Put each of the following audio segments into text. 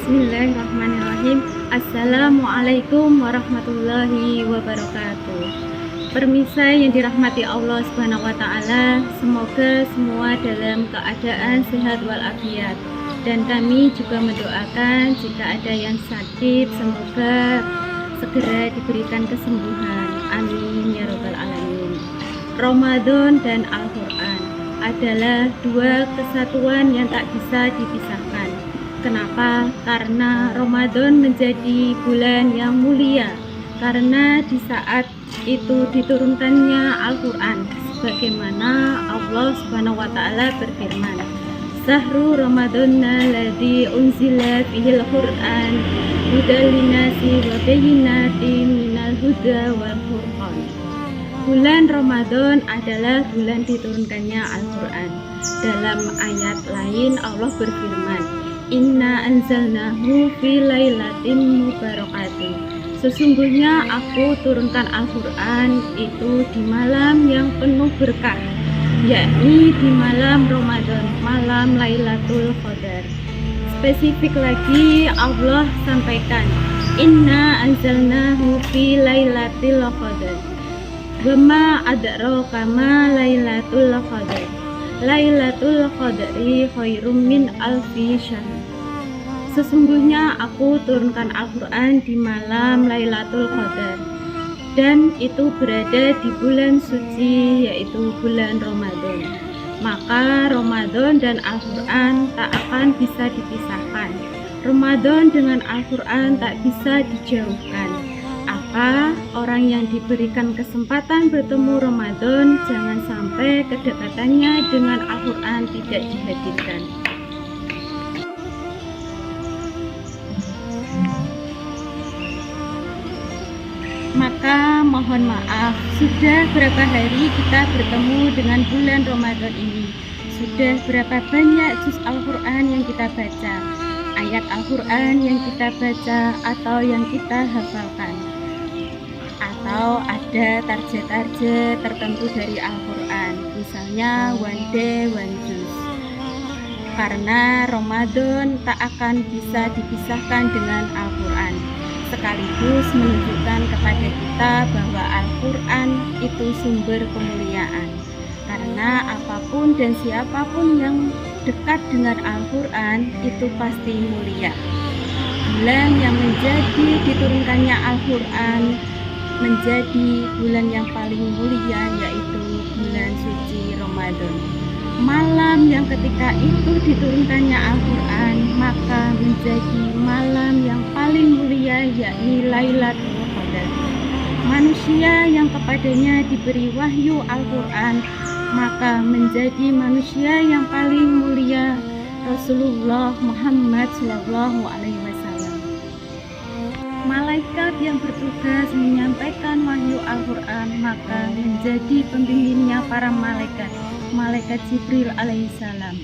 Bismillahirrahmanirrahim. Assalamualaikum warahmatullahi wabarakatuh. Permisa yang dirahmati Allah Subhanahu wa taala, semoga semua dalam keadaan sehat walafiat. Dan kami juga mendoakan jika ada yang sakit, semoga segera diberikan kesembuhan. Amin ya rabbal alamin. Ramadan dan Al-Qur'an adalah dua kesatuan yang tak bisa dipisahkan. Kenapa? Karena Ramadan menjadi bulan yang mulia, karena di saat itu diturunkannya Al-Quran, sebagaimana Allah Subhanahu wa ta'ala berfirman, Sahru Ramadana ladzi unzila fihil Qur'an hudal linnasi wa bayyinatin minal huda wal furqan. Bulan Ramadan adalah bulan diturunkannya Al-Quran. Dalam ayat lain Allah berfirman, Inna anzalnahu fi lailatin mubarakatin. Sesungguhnya aku turunkan Al-Quran itu di malam yang penuh berkah, yakni di malam Ramadan, malam Lailatul Qadar. Spesifik lagi Allah sampaikan, Inna anzalnahu fi lailatul qadar. Wama adraka ma Lailatul Qadar. Lailatul Qadri khairum min alfi syahr. Sesungguhnya aku turunkan Al-Quran di malam Lailatul Qadar, dan itu berada di bulan suci, yaitu bulan Ramadan. Maka Ramadan dan Al-Quran tak akan bisa dipisahkan. Ramadan dengan Al-Quran tak bisa dijauhkan. Apa orang yang diberikan kesempatan bertemu Ramadan, jangan sampai kedekatannya dengan Al-Quran tidak dihadirkan. Maka mohon maaf, sudah berapa hari kita bertemu dengan bulan Ramadan ini? Sudah berapa banyak juz Al-Quran yang kita baca, ayat Al-Quran yang kita baca atau yang kita hafalkan? Atau ada target-target tertentu dari Al-Quran, misalnya one day one juz. Karena Ramadan tak akan bisa dipisahkan dengan Al-Quran, sekaligus menunjukkan kepada kita bahwa Al-Quran itu sumber kemuliaan. Karena apapun dan siapapun yang dekat dengan Al-Quran itu pasti mulia. Bulan yang menjadi diturunkannya Al-Quran menjadi bulan yang paling mulia, yaitu bulan suci Ramadan. Malam yang ketika itu diturunkannya Al-Quran maka menjadi malam yang paling mulia, yakni Lailatul Qadar. Manusia yang kepadanya diberi wahyu Al-Quran maka menjadi manusia yang paling mulia, Rasulullah Muhammad SAW. Malaikat yang bertugas menyampaikan wahyu Al-Quran maka menjadi pembimbingnya para malaikat, malaikat Jibril alaihissalam.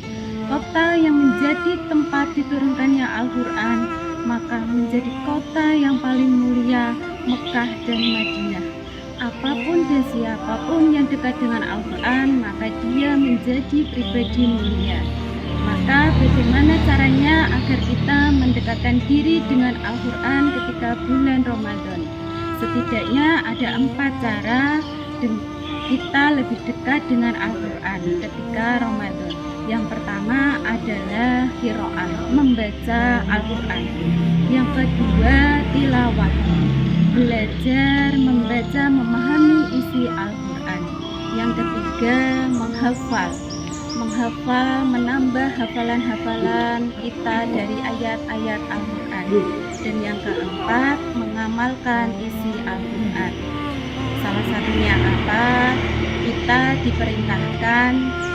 Kota yang menjadi tempat diturunkannya Al-Quran maka menjadi kota yang paling mulia, Mekah dan Madinah. Apapun dan siapapun yang dekat dengan Al-Quran maka dia menjadi pribadi mulia. Maka bagaimana caranya agar kita mendekatkan diri dengan Al-Quran ketika bulan Ramadan? Setidaknya ada 4 cara kita lebih dekat dengan Al-Quran ketika Ramadan. Yang pertama adalah qiraah, membaca Al-Quran. Yang kedua tilawah, belajar membaca memahami isi Al-Quran. Yang ketiga menghafal, menambah hafalan-hafalan kita dari ayat-ayat Al-Quran. Dan yang keempat mengamalkan isi Al-Quran. Salah satunya apa? Kita diperintahkan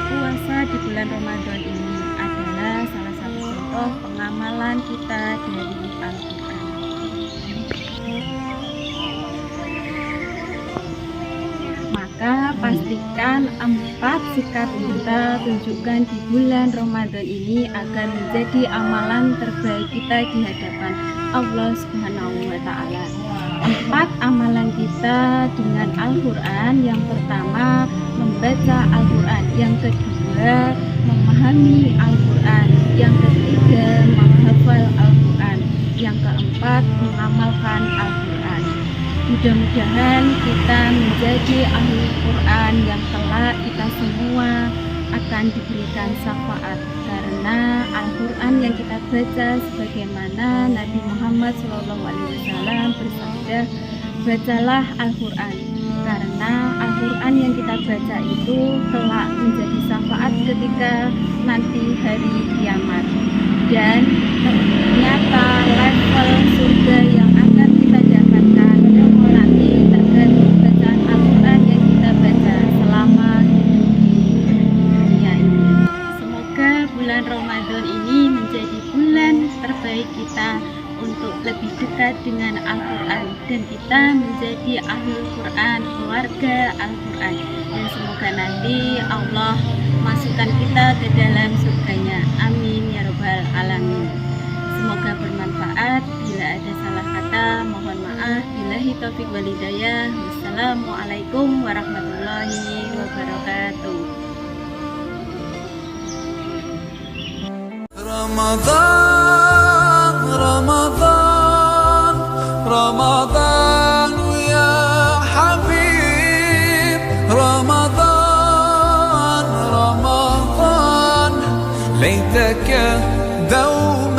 puasa di bulan Ramadan ini adalah salah satu contoh pengamalan kita dari Al-Quran. Maka pastikan 4 sikap kita tunjukkan di bulan Ramadan ini agar menjadi amalan terbaik kita di hadapan Allah Subhanahu wa ta'ala. 4 amalan kita dengan Al-Quran. Yang pertama membaca Al-Quran, yang kedua memahami Al-Quran, yang ketiga menghafal Al-Quran, Mudah-mudahan kita menjadi ahli Quran yang kelak kita semua akan diberikan syafaat, karena Al-Quran yang kita baca sebagaimana Nabi Muhammad SAW bersabda, bacalah Al-Quran, karena Al-Quran yang kita baca itu kelak menjadi syafaat ketika nanti hari kiamat. Dan ternyata level surga yang akan kita dapatkan nanti tergantung bacaan Al-Quran yang kita baca selama hidup di dunia ini. Semoga bulan Ramadan ini menjadi bulan terbaik kita untuk lebih dekat dengan Al-Quran, dan kita menjadi ahli Quran, keluarga Al-Quran, dan semoga nanti Allah masukkan kita ke dalam surganya. Amin ya robbal alamin. Semoga bermanfaat. Bila ada salah kata mohon maaf. Billahi taufiq wal hidayah. Wassalamualaikum warahmatullahi wabarakatuh. Ramadan, Ramadan, Ramadan ya Habib. Ramadan, Ramadan, ليتك دوما